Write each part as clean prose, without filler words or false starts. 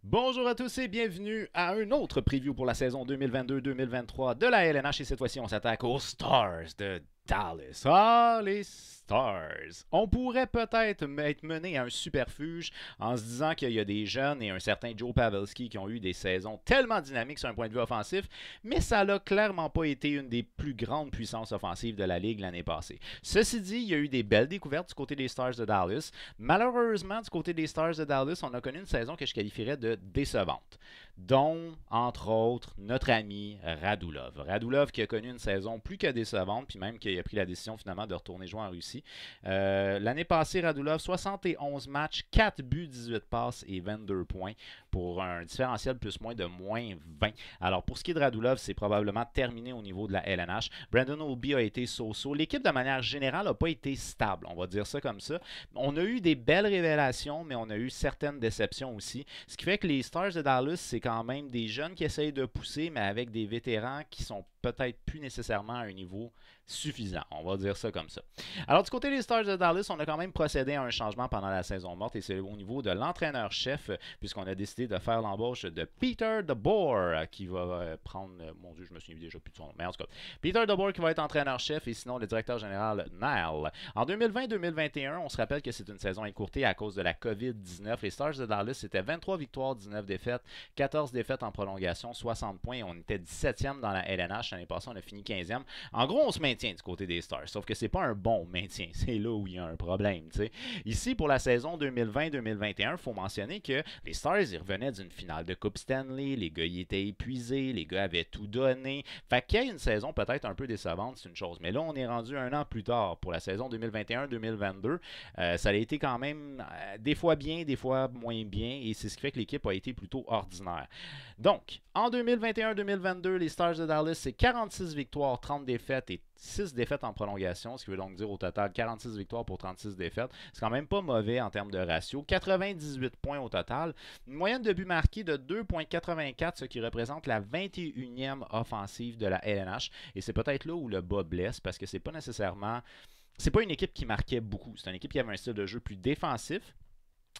Bonjour à tous et bienvenue à un autre preview pour la saison 2022-2023 de la LNH et cette fois-ci on s'attaque aux Stars de Dallas. Ah, les Stars! On pourrait peut-être être mené à un superfuge en se disant qu'il y a des jeunes et un certain Joe Pavelski qui ont eu des saisons tellement dynamiques sur un point de vue offensif, mais ça n'a clairement pas été une des plus grandes puissances offensives de la Ligue l'année passée. Ceci dit, il y a eu des belles découvertes du côté des Stars de Dallas. Malheureusement, du côté des Stars de Dallas, on a connu une saison que je qualifierais de décevante, dont, entre autres, notre ami Radulov. Radulov qui a connu une saison plus que décevante, puis même qui a pris la décision finalement de retourner jouer en Russie. L'année passée, Radulov, 71 matchs, 4 buts, 18 passes et 22 points pour un différentiel plus-moins de moins 20. Alors pour ce qui est de Radulov, c'est probablement terminé au niveau de la LNH. Brandon Oldby a été so-so. L'équipe de manière générale n'a pas été stable, on va dire ça comme ça. On a eu des belles révélations, mais on a eu certaines déceptions aussi. Ce qui fait que les Stars de Dallas, c'est quand même des jeunes qui essayent de pousser, mais avec des vétérans qui sont peut-être plus nécessairement à un niveau suffisant. On va dire ça comme ça. Alors, du côté des Stars de Dallas, on a quand même procédé à un changement pendant la saison morte et c'est au niveau de l'entraîneur-chef, puisqu'on a décidé de faire l'embauche de Peter DeBoer qui va prendre, mon Dieu, je me souviens déjà plus de son nom, mais en tout cas, Peter DeBoer qui va être entraîneur-chef et sinon le directeur général Nile. En 2020-2021, on se rappelle que c'est une saison écourtée à cause de la COVID-19. Les Stars de Dallas, c'était 23 victoires, 19 défaites, 14 défaites en prolongation, 60 points. On était 17e dans la LNH. L'année passée, on a fini 15e. En gros, on se maintient du côté des Stars, sauf que c'est pas un bon maintien. C'est là où il y a un problème. T'sais. Ici, pour la saison 2020-2021, il faut mentionner que les Stars, ils revenaient d'une finale de Coupe Stanley. Les gars, ils étaient épuisés. Les gars avaient tout donné. Fait qu'il y ait une saison peut-être un peu décevante, c'est une chose. Mais là, on est rendu un an plus tard pour la saison 2021-2022. Ça a été quand même des fois bien, des fois moins bien. Et c'est ce qui fait que l'équipe a été plutôt ordinaire. Donc, en 2021-2022, les Stars de Dallas, c'est 46 victoires, 30 défaites et 6 défaites en prolongation, ce qui veut donc dire au total 46 victoires pour 36 défaites. C'est quand même pas mauvais en termes de ratio. 98 points au total. Une moyenne de buts marqués de 2,84, ce qui représente la 21e offensive de la LNH. Et c'est peut-être là où le bas blesse, parce que c'est pas nécessairement... C'est pas une équipe qui marquait beaucoup. C'est une équipe qui avait un style de jeu plus défensif.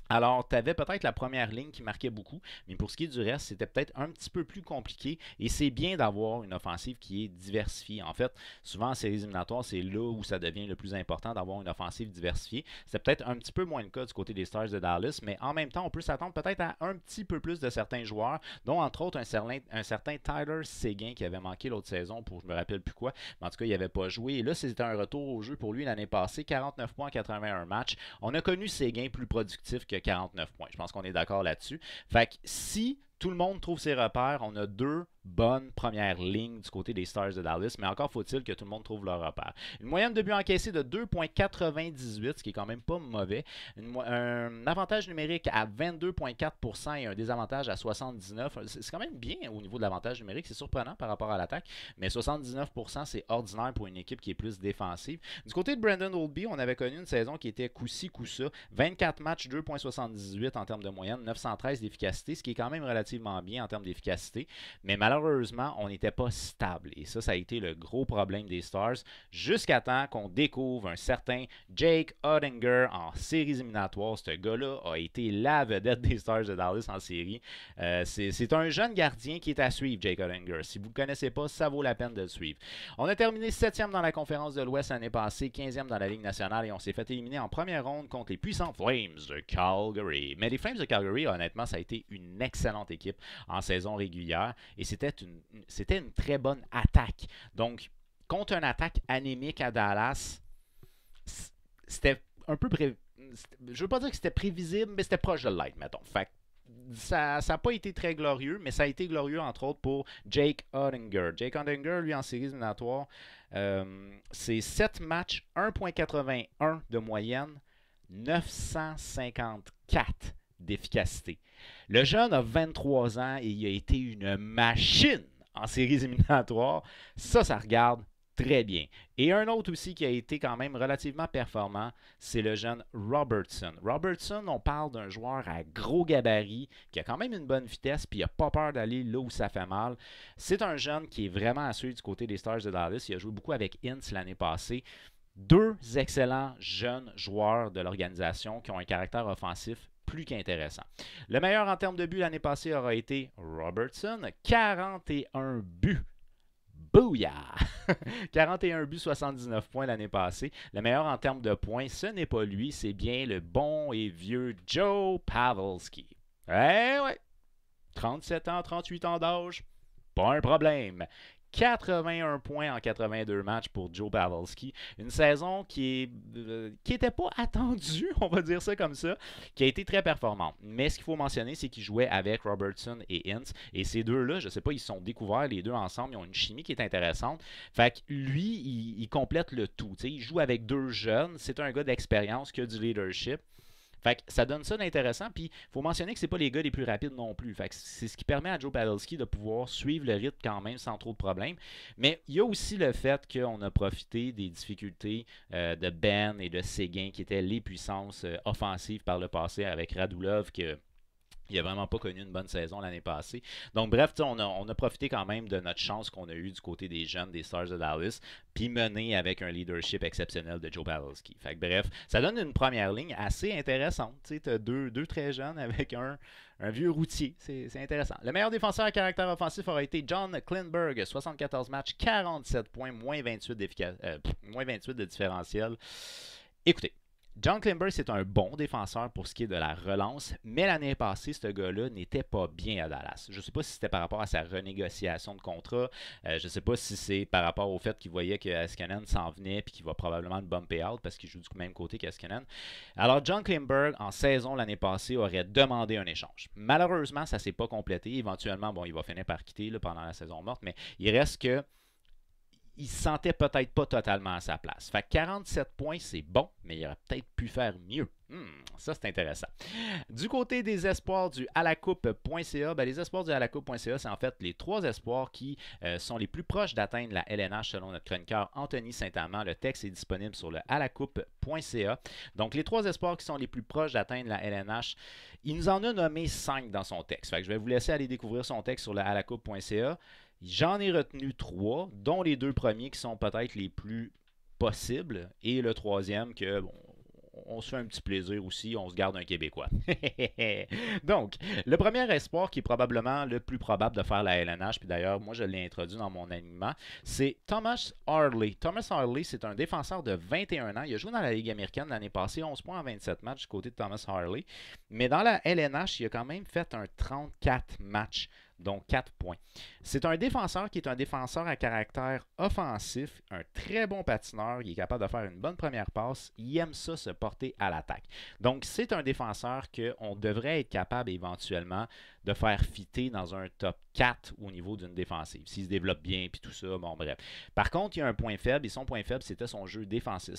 Alors, tu avais peut-être la première ligne qui marquait beaucoup, mais pour ce qui est du reste, c'était peut-être un petit peu plus compliqué et c'est bien d'avoir une offensive qui est diversifiée. En fait, souvent en séries éliminatoires, c'est là où ça devient le plus important d'avoir une offensive diversifiée. C'est peut-être un petit peu moins le cas du côté des Stars de Dallas, mais en même temps, on peut s'attendre peut-être à un petit peu plus de certains joueurs, dont entre autres un certain Tyler Seguin qui avait manqué l'autre saison pour je me rappelle plus quoi, mais en tout cas, il n'avait pas joué. Et là, c'était un retour au jeu pour lui l'année passée, 49 points en 81 matchs. On a connu Seguin plus productif que 49 points. Je pense qu'on est d'accord là-dessus. Fait que si tout le monde trouve ses repères, on a deux bonnes premières lignes du côté des Stars de Dallas, mais encore faut-il que tout le monde trouve leur repère. Une moyenne de buts encaissés de 2,98, ce qui est quand même pas mauvais. Un avantage numérique à 22,4% et un désavantage à 79%. C'est quand même bien au niveau de l'avantage numérique, c'est surprenant par rapport à l'attaque, mais 79% c'est ordinaire pour une équipe qui est plus défensive. Du côté de Brandon Oldby, on avait connu une saison qui était coup-ci, coup-ça. 24 matchs, 2,78 en termes de moyenne, 913 d'efficacité, ce qui est quand même relativement bien en termes d'efficacité, mais malheureusement, on n'était pas stable. Et ça a été le gros problème des Stars jusqu'à temps qu'on découvre un certain Jake Oettinger en séries éliminatoires. Ce gars-là a été la vedette des Stars de Dallas en série. C'est un jeune gardien qui est à suivre, Jake Oettinger. Si vous ne le connaissez pas, ça vaut la peine de le suivre. On a terminé 7e dans la conférence de l'Ouest l'année passée, 15e dans la Ligue nationale et on s'est fait éliminer en première ronde contre les puissants Flames de Calgary. Mais les Flames de Calgary, honnêtement, ça a été une excellente équipe en saison régulière et c'était une très bonne attaque. Donc, contre une attaque anémique à Dallas, c'était un peu... Je veux pas dire que c'était prévisible, mais c'était proche de l'être, mettons. Fait ça n'a pas été très glorieux, mais ça a été glorieux, entre autres, pour Jake Oettinger. Jake Oettinger, lui, en séries éliminatoires, c'est 7 matchs, 1,81 de moyenne, 954 d'efficacité. Le jeune a 23 ans et il a été une machine en séries éliminatoires. Ça regarde très bien. Et un autre aussi qui a été quand même relativement performant, c'est le jeune Robertson. Robertson, on parle d'un joueur à gros gabarit, qui a quand même une bonne vitesse, puis il n'a pas peur d'aller là où ça fait mal. C'est un jeune qui est vraiment à suivre du côté des Stars de Dallas. Il a joué beaucoup avec Ince l'année passée. Deux excellents jeunes joueurs de l'organisation qui ont un caractère offensif plus qu'intéressant. Le meilleur en termes de buts l'année passée aura été Robertson, 41 buts. Booyah! 41 buts, 79 points l'année passée. Le meilleur en termes de points, ce n'est pas lui, c'est bien le bon et vieux Joe Pavelski. Ouais, 37 ans, 38 ans d'âge, pas un problème. 81 points en 82 matchs pour Joe Pavelski. Une saison qui n'était pas attendue, on va dire ça comme ça, qui a été très performante. Mais ce qu'il faut mentionner, c'est qu'il jouait avec Robertson et Hintz. Et ces deux-là, je ne sais pas, ils se sont découverts les deux ensemble. Ils ont une chimie qui est intéressante. Fait que lui, il complète le tout. T'sais, il joue avec deux jeunes. C'est un gars d'expérience qui a du leadership. Fait que ça donne ça d'intéressant. Puis, il faut mentionner que c'est pas les gars les plus rapides non plus. Fait que c'est ce qui permet à Joe Pavelski de pouvoir suivre le rythme quand même sans trop de problèmes. Mais il y a aussi le fait qu'on a profité des difficultés de Ben et de Seguin, qui étaient les puissances offensives par le passé avec Radulov, que il n'a vraiment pas connu une bonne saison l'année passée. Donc, bref, on a profité quand même de notre chance qu'on a eue du côté des jeunes des Stars de Dallas, puis mené avec un leadership exceptionnel de Joe Pavelski. Fait que, bref, ça donne une première ligne assez intéressante. Tu as deux très jeunes avec un vieux routier. C'est intéressant. Le meilleur défenseur à caractère offensif aurait été John Klingberg, 74 matchs, 47 points, moins 28 de différentiel. Écoutez, John Klingberg, c'est un bon défenseur pour ce qui est de la relance, mais l'année passée, ce gars-là n'était pas bien à Dallas. Je ne sais pas si c'était par rapport à sa renégociation de contrat, je ne sais pas si c'est par rapport au fait qu'il voyait que Heiskanen s'en venait et qu'il va probablement le bumper out parce qu'il joue du même côté qu'Heiskanen. Alors, John Klingberg, en saison l'année passée, aurait demandé un échange. Malheureusement, ça ne s'est pas complété. Éventuellement, bon, il va finir par quitter là, pendant la saison morte, mais il reste que il se sentait peut-être pas totalement à sa place. Fait que 47 points, c'est bon, mais il aurait peut-être pu faire mieux. Ça, c'est intéressant. Du côté des espoirs du alacoupe.ca, les espoirs du alacoupe.ca, c'est en fait les 3 espoirs qui sont les plus proches d'atteindre la LNH selon notre chroniqueur Anthony Saint-Amand. Le texte est disponible sur le alacoupe.ca. Donc, les 3 espoirs qui sont les plus proches d'atteindre la LNH, il nous en a nommé 5 dans son texte. Fait que je vais vous laisser aller découvrir son texte sur le alacoupe.ca. J'en ai retenu 3, dont les 2 premiers qui sont peut-être les plus possibles, et le troisième que, bon, on se fait un petit plaisir aussi, on se garde un Québécois. Donc, le premier espoir qui est probablement le plus probable de faire la LNH, puis d'ailleurs, moi je l'ai introduit dans mon alignement, c'est Thomas Harley. Thomas Harley, c'est un défenseur de 21 ans. Il a joué dans la Ligue américaine l'année passée, 11 points en 27 matchs du côté de Thomas Harley. Mais dans la LNH, il a quand même fait un 34 matchs. Donc 4 points. C'est un défenseur qui est un défenseur à caractère offensif, un très bon patineur, il est capable de faire une bonne première passe, il aime ça se porter à l'attaque. Donc c'est un défenseur qu'on devrait être capable éventuellement de faire fitter dans un top 4 au niveau d'une défensive. S'il se développe bien, puis tout ça, bon bref. Par contre, il y a un point faible, et son point faible, c'était son jeu défensif.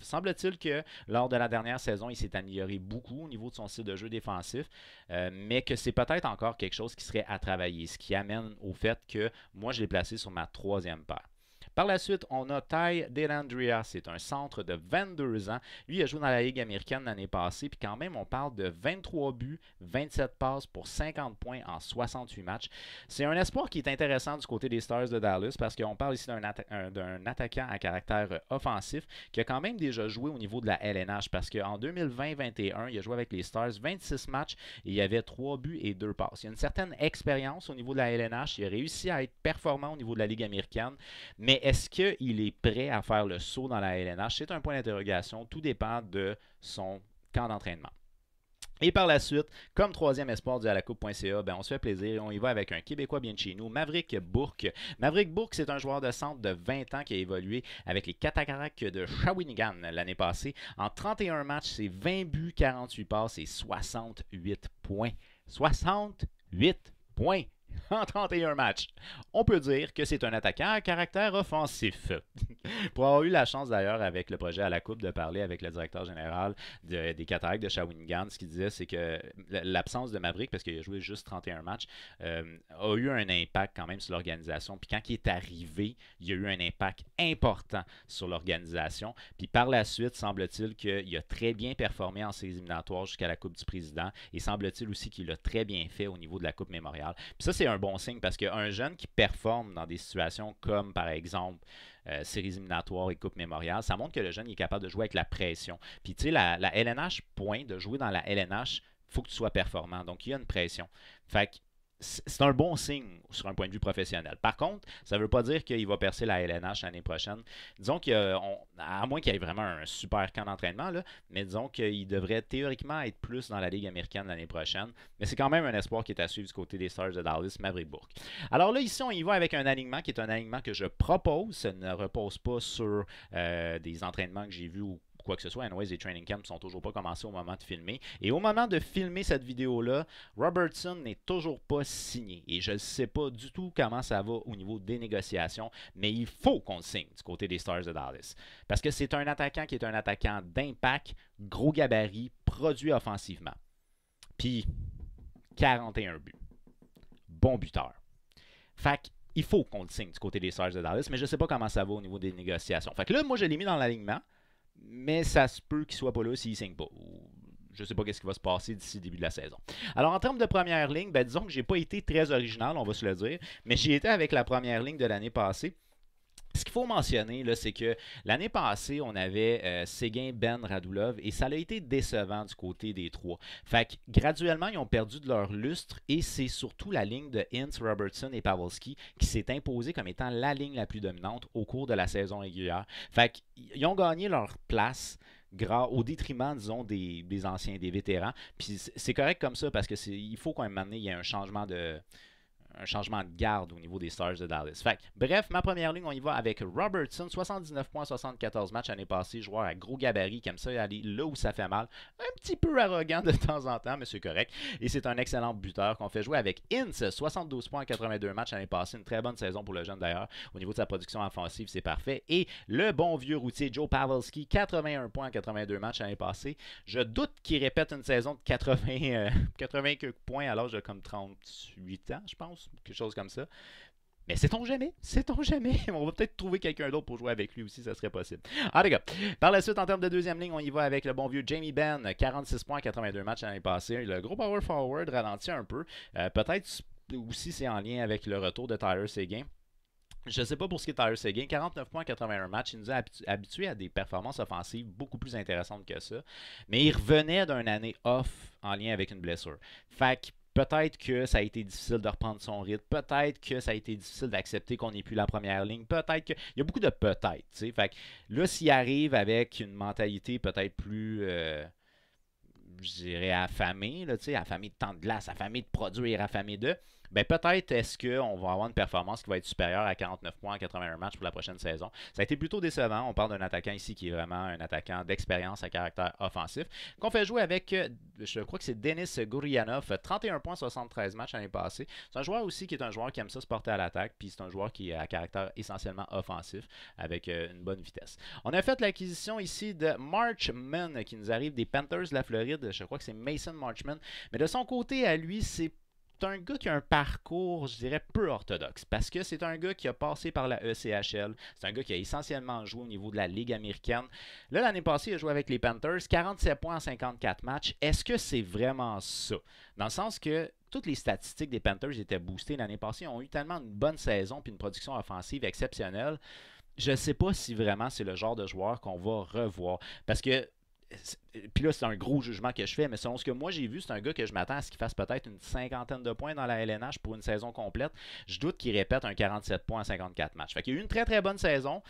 Semble-t-il que lors de la dernière saison, il s'est amélioré beaucoup au niveau de son style de jeu défensif, mais que c'est peut-être encore quelque chose qui serait à travailler, ce qui amène au fait que moi, je l'ai placé sur ma 3e paire. Par la suite, on a Ty Dellandrea, c'est un centre de 22 ans. Lui, il a joué dans la Ligue américaine l'année passée, puis quand même, on parle de 23 buts, 27 passes pour 50 points en 68 matchs. C'est un espoir qui est intéressant du côté des Stars de Dallas, parce qu'on parle ici d'un attaquant à caractère offensif qui a quand même déjà joué au niveau de la LNH, parce qu'en 2020-21, il a joué avec les Stars 26 matchs, et il y avait 3 buts et 2 passes. Il y a une certaine expérience au niveau de la LNH, il a réussi à être performant au niveau de la Ligue américaine, mais est-ce qu'il est prêt à faire le saut dans la LNH? C'est un point d'interrogation. Tout dépend de son camp d'entraînement. Et par la suite, comme 3e espoir du alacoupe.ca, on se fait plaisir. On y va avec un Québécois bien de chez nous, Maverick Bourque. Maverick Bourque, c'est un joueur de centre de 20 ans qui a évolué avec les Cataractes de Shawinigan l'année passée. En 31 matchs, c'est 20 buts, 48 passes et 68 points. 68 points! En 31 matchs. On peut dire que c'est un attaquant à caractère offensif. Pour avoir eu la chance d'ailleurs avec le projet à la Coupe de parler avec le directeur général des Cataractes de Shawinigan, ce qu'il disait c'est que l'absence de Maverick, parce qu'il a joué juste 31 matchs, a eu un impact quand même sur l'organisation. Puis quand il est arrivé, il y a eu un impact important sur l'organisation. Puis par la suite, semble-t-il qu'il a très bien performé en ses éliminatoires jusqu'à la Coupe du Président. Et semble-t-il aussi qu'il a très bien fait au niveau de la Coupe Mémoriale. Puis ça, c'est c'est un bon signe parce qu'un jeune qui performe dans des situations comme, par exemple, séries éliminatoires et Coupe mémoriale, ça montre que le jeune est capable de jouer avec la pression. Puis, tu sais, la LNH, point, de jouer dans la LNH, il faut que tu sois performant. Donc, il y a une pression. Fait que c'est un bon signe sur un point de vue professionnel. Par contre, ça ne veut pas dire qu'il va percer la LNH l'année prochaine. Disons qu'à moins qu'il y ait vraiment un super camp d'entraînement, là, mais disons qu'il devrait théoriquement être plus dans la Ligue américaine l'année prochaine. Mais c'est quand même un espoir qui est à suivre du côté des Stars de Dallas, Maverick Bourque. Alors là, ici, on y va avec un alignement qui est un alignement que je propose. Ça ne repose pas sur des entraînements que j'ai vus ou quoi que ce soit. Anyways, les training camps ne sont toujours pas commencés au moment de filmer. Et au moment de filmer cette vidéo-là, Robertson n'est toujours pas signé. Et je ne sais pas du tout comment ça va au niveau des négociations, mais il faut qu'on le signe du côté des Stars de Dallas. Parce que c'est un attaquant qui est un attaquant d'impact, gros gabarit, produit offensivement. Puis, 41 buts. Bon buteur. Fait il faut qu'on le signe du côté des Stars de Dallas, mais je ne sais pas comment ça va au niveau des négociations. Fait que là, moi, je l'ai mis dans l'alignement. Mais ça se peut qu'il ne soit pas là s'il ne signe pas. Je ne sais pas ce qui va se passer d'ici le début de la saison. Alors, en termes de première ligne, disons que je n'ai pas été très original, on va se le dire, mais j'y étais avec la première ligne de l'année passée. Ce qu'il faut mentionner, c'est que l'année passée, on avait Seguin, Ben, Radulov et ça a été décevant du côté des trois. Fait que graduellement, ils ont perdu de leur lustre et c'est surtout la ligne de Hintz, Robertson et Pavelski qui s'est imposée comme étant la ligne la plus dominante au cours de la saison régulière. Fait qu'ils ont gagné leur place au détriment, disons, des anciens, des vétérans. Puis c'est correct comme ça parce qu'il faut quand même amener, il y a un changement de garde au niveau des Stars de Dallas. Fait, bref, ma première ligne, on y va avec Robertson, 79 points, 74 matchs l'année passée, joueur à gros gabarit, qui aime ça aller là où ça fait mal. Un petit peu arrogant de temps en temps, mais c'est correct. Et c'est un excellent buteur qu'on fait jouer avec Hintz, 72 points, 82 matchs l'année passée, une très bonne saison pour le jeune d'ailleurs. Au niveau de sa production offensive, c'est parfait. Et le bon vieux routier Joe Pavelski, 81 points, 82 matchs l'année passée. Je doute qu'il répète une saison de 80 points à l'âge de comme 38 ans, je pense. Quelque chose comme ça. Mais sait-on jamais? Sait-on jamais? On va peut-être trouver quelqu'un d'autre pour jouer avec lui aussi, ça serait possible. En tout cas, par la suite, en termes de deuxième ligne, on y va avec le bon vieux Jamie Benn, 46 points, 82 matchs l'année passée. Le gros power forward ralentit un peu. Peut-être aussi c'est en lien avec le retour de Tyler Seguin. Je ne sais pas pour ce qui est Tyler Seguin, 49 points, 81 matchs. Il nous a habitués à des performances offensives beaucoup plus intéressantes que ça. Mais il revenait d'une année off en lien avec une blessure. Fait que peut-être que ça a été difficile de reprendre son rythme. Peut-être que ça a été difficile d'accepter qu'on n'ait plus la première ligne. Peut-être que... Il y a beaucoup de peut-être. Fait que là, s'il arrive avec une mentalité peut-être plus... je dirais affamé, affamé de temps de glace, affamé de produire, affamé de... peut-être est-ce qu'on va avoir une performance qui va être supérieure à 49 points en 81 matchs pour la prochaine saison. Ça a été plutôt décevant. On parle d'un attaquant ici qui est vraiment un attaquant d'expérience à caractère offensif. Qu'on fait jouer avec, je crois que c'est Denis Gurianov, 31 points, 73 matchs l'année passée. C'est un joueur aussi qui est un joueur qui aime ça se porter à l'attaque, puis c'est un joueur qui est à caractère essentiellement offensif avec une bonne vitesse. On a fait l'acquisition ici de Marchman qui nous arrive des Panthers de la Floride. Je crois que c'est Mason Marchman. Mais de son côté, à lui, c'est un gars qui a un parcours, je dirais, peu orthodoxe. Parce que c'est un gars qui a passé par la ECHL. C'est un gars qui a essentiellement joué au niveau de la Ligue américaine. Là, l'année passée, il a joué avec les Panthers. 47 points en 54 matchs. Est-ce que c'est vraiment ça? Dans le sens que toutes les statistiques des Panthers étaient boostées l'année passée. Ils ont eu tellement une bonne saison puis une production offensive exceptionnelle. Je ne sais pas si vraiment c'est le genre de joueur qu'on va revoir. Parce que puis là, c'est un gros jugement que je fais, mais selon ce que moi j'ai vu, c'est un gars que je m'attends à ce qu'il fasse peut-être une cinquantaine de points dans la LNH pour une saison complète. Je doute qu'il répète un 47 points en 54 matchs. Fait qu'il y a eu une très très bonne saison,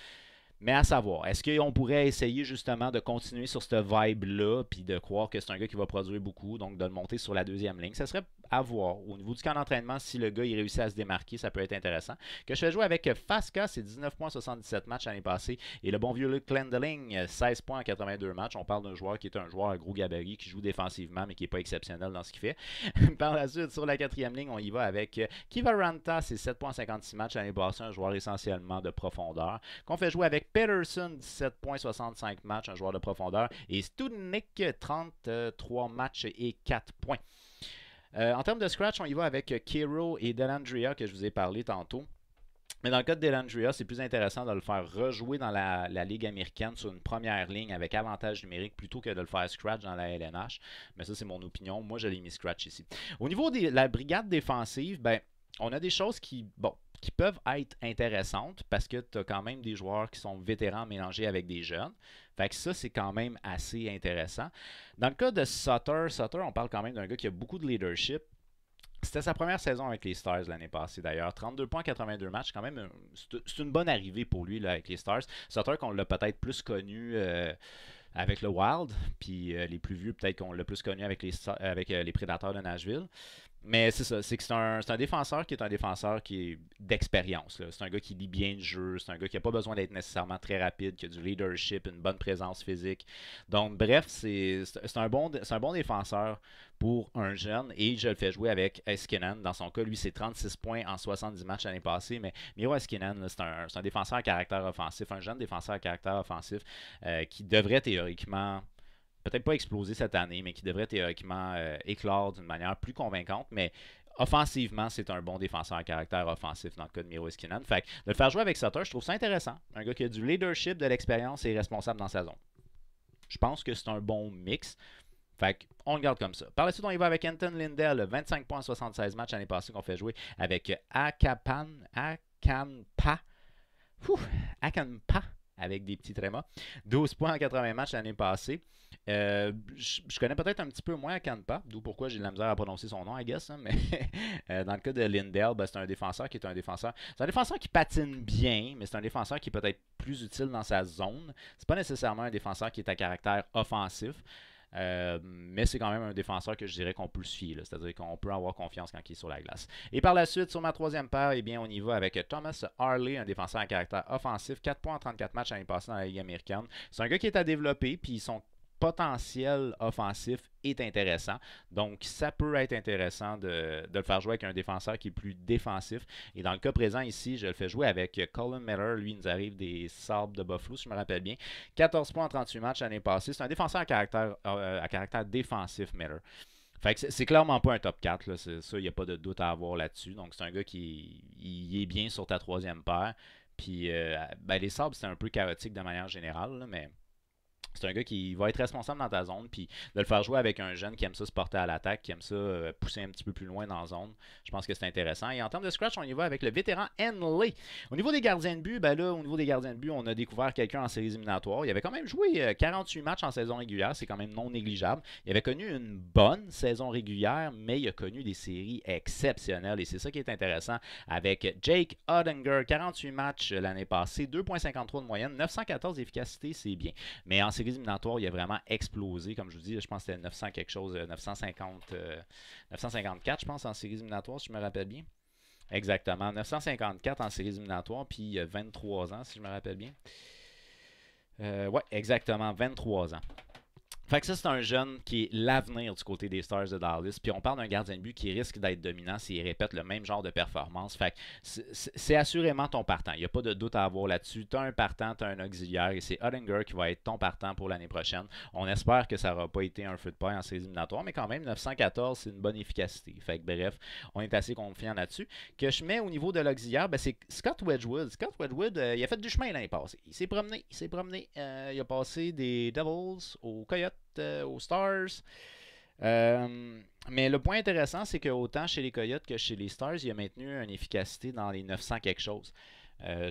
mais à savoir, est-ce qu'on pourrait essayer justement de continuer sur cette vibe-là, puis de croire que c'est un gars qui va produire beaucoup, donc de le monter sur la deuxième ligne? Ça serait à voir. Au niveau du camp d'entraînement, si le gars il réussit à se démarquer, ça peut être intéressant. Que je fais jouer avec Fasca, c'est 19 points 77 matchs l'année passée. Et le bon vieux Luke Clendeling, 16 points en 82 matchs. On parle d'un joueur qui est un joueur à gros gabarit, qui joue défensivement, mais qui n'est pas exceptionnel dans ce qu'il fait. Par la suite, sur la quatrième ligne, on y va avec Kivaranta, c'est 7 points 56 matchs l'année passée, un joueur essentiellement de profondeur. Qu'on fait jouer avec Peterson, 17 points 65 matchs, un joueur de profondeur. Et Studnik, 33 matchs et 4 points. En termes de scratch, on y va avec Kero et Dellandrea que je vous ai parlé tantôt. Mais dans le cas de Dellandrea, c'est plus intéressant de le faire rejouer dans la Ligue américaine sur une première ligne avec avantage numérique plutôt que de le faire scratch dans la LNH. Mais ça, c'est mon opinion. Moi, je l'ai mis scratch ici. Au niveau de la brigade défensive, on a des choses qui peuvent être intéressantes parce que tu as quand même des joueurs qui sont vétérans mélangés avec des jeunes. Fait que ça, c'est quand même assez intéressant. Dans le cas de Sutter, on parle quand même d'un gars qui a beaucoup de leadership. C'était sa première saison avec les Stars l'année passée d'ailleurs. 32 points, 82 matchs, quand même, c'est une bonne arrivée pour lui là, avec les Stars. Sutter, qu'on l'a peut-être plus connu avec le Wild, puis les plus vieux, peut-être qu'on l'a plus connu avec les Prédateurs de Nashville. Mais c'est ça, c'est que c'est un défenseur qui est un défenseur qui est d'expérience. C'est un gars qui lit bien le jeu, c'est un gars qui n'a pas besoin d'être nécessairement très rapide, qui a du leadership, une bonne présence physique. Donc bref, c'est un bon défenseur pour un jeune et je le fais jouer avec Eskinen. Dans son cas, lui, c'est 36 points en 70 matchs l'année passée, mais Miro Eskinen, c'est un défenseur à caractère offensif, un jeune défenseur à caractère offensif qui devrait théoriquement peut-être pas exploser cette année, mais qui devrait théoriquement éclore d'une manière plus convaincante. Mais offensivement, c'est un bon défenseur à caractère offensif dans le cas de Miro Iskinen. Fait que de le faire jouer avec Sutter, je trouve ça intéressant. Un gars qui a du leadership, de l'expérience et est responsable dans sa zone. Je pense que c'est un bon mix. Fait qu'on le garde comme ça. Par la suite, on y va avec Anton Lindell, 25 points en 76 matchs l'année passée qu'on fait jouer avec Akanpa. Akanpa avec des petits trémas. 12 points en 80 matchs l'année passée. Je connais peut-être un petit peu moins Akanpa, d'où pourquoi j'ai de la misère à prononcer son nom, I guess. Hein, mais dans le cas de Lindell, ben, c'est un défenseur qui est un défenseur. C'est un défenseur qui patine bien, mais c'est un défenseur qui est peut-être plus utile dans sa zone. C'est pas nécessairement un défenseur qui est à caractère offensif. Mais c'est quand même un défenseur que je dirais qu'on peut le suivre, c'est-à-dire qu'on peut avoir confiance quand il est sur la glace. Et par la suite, sur ma troisième paire, eh bien, on y va avec Thomas Harley, un défenseur à caractère offensif, 4 points en 34 matchs l'année passée dans la Ligue américaine. C'est un gars qui est à développer, puis son potentiel offensif est intéressant. Donc, ça peut être intéressant de le faire jouer avec un défenseur qui est plus défensif. Et dans le cas présent ici, je le fais jouer avec Colin Miller. Lui, il nous arrive des Sabres de Buffalo, si je me rappelle bien. 14 points en 38 matchs l'année passée. C'est un défenseur à caractère défensif, Miller. Fait que c'est clairement pas un top 4. Là. Ça, il n'y a pas de doute à avoir là-dessus. Donc, c'est un gars qui est bien sur ta troisième paire. Puis, ben, les Sabres, c'est un peu chaotique de manière générale, là, mais c'est un gars qui va être responsable dans ta zone, puis de le faire jouer avec un jeune qui aime ça se porter à l'attaque, qui aime ça pousser un petit peu plus loin dans la zone. Je pense que c'est intéressant. Et en termes de scratch, on y va avec le vétéran Henley. Au niveau des gardiens de but, ben là, au niveau des gardiens de but, on a découvert quelqu'un en séries éliminatoires. Il avait quand même joué 48 matchs en saison régulière, c'est quand même non négligeable. Il avait connu une bonne saison régulière, mais il a connu des séries exceptionnelles. Et c'est ça qui est intéressant avec Jake Oettinger, 48 matchs l'année passée, 2,53 de moyenne, 914 d'efficacité, c'est bien. Mais en séries éliminatoires, il a vraiment explosé. Comme je vous dis, je pense que c'était 900 quelque chose, 954, je pense, en séries éliminatoires, si je me rappelle bien. Exactement. 954 en séries éliminatoires, puis il y a 23 ans, si je me rappelle bien. Ouais, exactement, 23 ans. Fait que ça, c'est un jeune qui est l'avenir du côté des Stars de Dallas. Puis on parle d'un gardien de but qui risque d'être dominant s'il répète le même genre de performance. Fait que c'est assurément ton partant. Il n'y a pas de doute à avoir là-dessus. Tu as un partant, tu as un auxiliaire et c'est Oettinger qui va être ton partant pour l'année prochaine. On espère que ça n'aura pas été un feu de paille en séries éliminatoires, mais quand même, 914, c'est une bonne efficacité. Fait que bref, on est assez confiant là-dessus. Que je mets au niveau de l'auxiliaire, ben, c'est Scott Wedgwood. Scott Wedgwood, il a fait du chemin l'année passée. Il s'est promené. Il a passé des Devils aux Coyotes, aux Stars. Mais le point intéressant, c'est que autant chez les Coyotes que chez les Stars, il a maintenu une efficacité dans les 900 quelque chose. Là,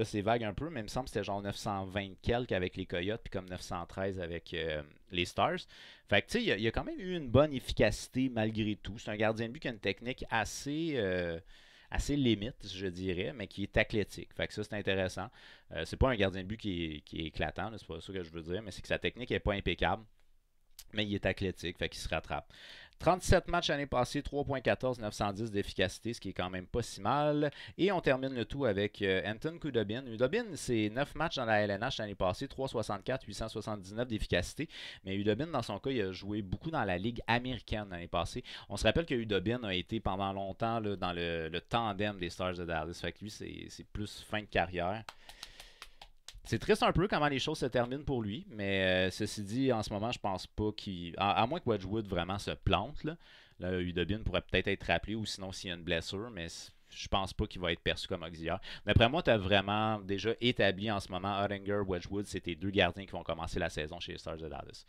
c'est vague un peu, mais il me semble que c'était genre 920 quelques avec les Coyotes, puis comme 913 avec les Stars. Fait que, tu sais, il y a quand même eu une bonne efficacité malgré tout. C'est un gardien de but qui a une technique assez limite, je dirais, mais qui est athlétique. Fait que ça, c'est intéressant. C'est pas un gardien de but qui est éclatant, c'est pas ça que je veux dire, mais c'est que sa technique n'est pas impeccable. Mais il est athlétique, fait qu'il se rattrape. 37 matchs l'année passée, 3.14, 910 d'efficacité, ce qui est quand même pas si mal. Et on termine le tout avec Anton Khudobin. Khudobin, c'est 9 matchs dans la LNH l'année passée, 364, 879 d'efficacité. Mais Khudobin, dans son cas, il a joué beaucoup dans la Ligue américaine l'année passée. On se rappelle que Khudobin a été pendant longtemps là, dans le tandem des Stars de Dallas. Fait que lui, c'est plus fin de carrière. C'est triste un peu comment les choses se terminent pour lui, mais ceci dit, en ce moment, je pense pas qu'il. À moins que Wedgwood vraiment se plante, là Khudobin pourrait peut-être être rappelé ou sinon s'il y a une blessure, mais je pense pas qu'il va être perçu comme auxiliaire. D'après moi, tu as vraiment déjà établi en ce moment Oettinger, Wedgwood, c'est tes deux gardiens qui vont commencer la saison chez les Stars de Dallas.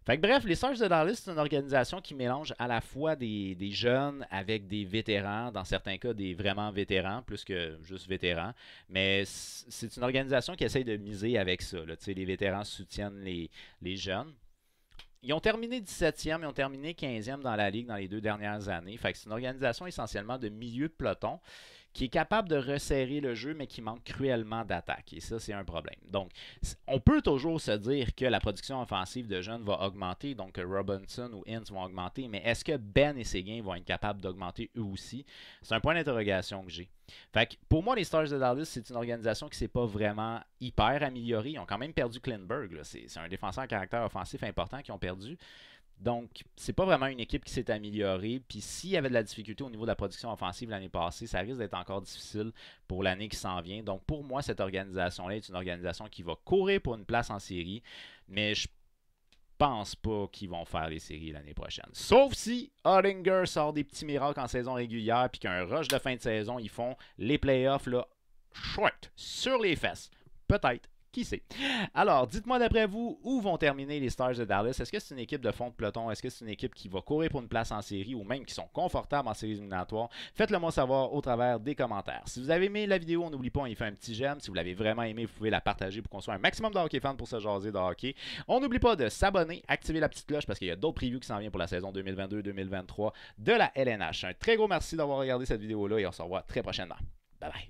Fait que bref, les Stars de Dallas, c'est une organisation qui mélange à la fois des jeunes avec des vétérans, dans certains cas des vraiment vétérans, plus que juste vétérans. Mais c'est une organisation qui essaye de miser avec ça. Là. Les vétérans soutiennent les jeunes. Ils ont terminé 17e, ils ont terminé 15e dans la ligue dans les 2 dernières années. Fait que c'est une organisation essentiellement de milieu de peloton qui est capable de resserrer le jeu, mais qui manque cruellement d'attaque. Et ça, c'est un problème. Donc, on peut toujours se dire que la production offensive de jeunes va augmenter, donc que Robinson ou Ince vont augmenter, mais est-ce que Ben et Seguin vont être capables d'augmenter eux aussi? C'est un point d'interrogation que j'ai. Fait que pour moi, les Stars de Dallas, c'est une organisation qui ne s'est pas vraiment hyper améliorée. Ils ont quand même perdu Klingberg. C'est un défenseur à caractère offensif important qu'ils ont perdu. Donc, c'est pas vraiment une équipe qui s'est améliorée. Puis s'il y avait de la difficulté au niveau de la production offensive l'année passée, ça risque d'être encore difficile pour l'année qui s'en vient. Donc, pour moi, cette organisation-là est une organisation qui va courir pour une place en série, mais je pense pas qu'ils vont faire les séries l'année prochaine. Sauf si Oettinger sort des petits miracles en saison régulière, puis qu'un rush de fin de saison, ils font les playoffs là, short, sur les fesses. Peut-être. Qui sait? Alors, dites-moi d'après vous, où vont terminer les Stars de Dallas? Est-ce que c'est une équipe de fond de peloton? Est-ce que c'est une équipe qui va courir pour une place en série ou même qui sont confortables en séries éliminatoires? Faites-le moi savoir au travers des commentaires. Si vous avez aimé la vidéo, on n'oublie pas, on y fait un petit j'aime. Si vous l'avez vraiment aimé, vous pouvez la partager pour qu'on soit un maximum de hockey fans pour se jaser de hockey. On n'oublie pas de s'abonner, activer la petite cloche parce qu'il y a d'autres previews qui s'en viennent pour la saison 2022-2023 de la LNH. Un très gros merci d'avoir regardé cette vidéo-là et on se revoit très prochainement. Bye bye.